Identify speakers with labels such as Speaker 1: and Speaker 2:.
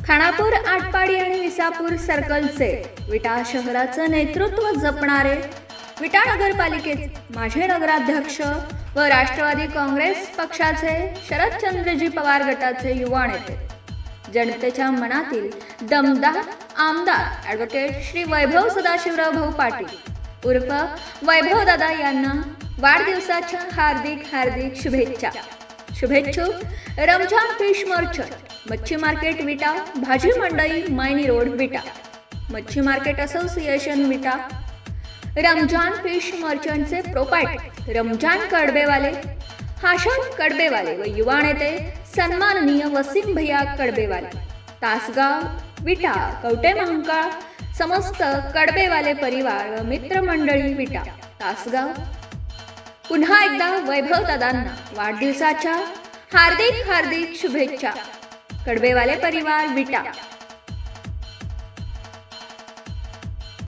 Speaker 1: खानापूर, आटपाडी आणि विसापूर सर्कलचे विटा शहराचं नेतृत्व जपणारे विटा नगरपालिकेचे माजी नगराध्यक्ष व राष्ट्रवादी काँग्रेस पक्षाचे शरदचंद्रजी पवार गटाचे युवा नेते, जनतेच्या मनातील दमदार आमदार ॲडव्होकेट श्री वैभव सदाशिवराव भाऊ पाटील उर्फ वैभव दादा यांना वाढदिवसाच्या हार्दिक शुभेच्छा। शुभेच्छुक रमजान फिश मर्चंट, मच्छी मार्केट विटा, भाजी मंडई मायनी रोड विटा, मच्छी मार्केट असोसिएशन विटा, रमजान फिश मर्चंटचे प्रोपायटर रमजान कडबेवाले, हाशम कडबेवाले व युवा नेते सन्माननीय वसीम भैया कडबेवाले, तासगाव विटा, कवटे महांकाळ, समस्त कडबेवाले परिवार व मित्रमंडळी विटा तासगाव, पुन्हा एकदा वैभव दादांना वाढदिवसाच्या हार्दिक शुभेच्छा। कडबेवाले परिवार विटा।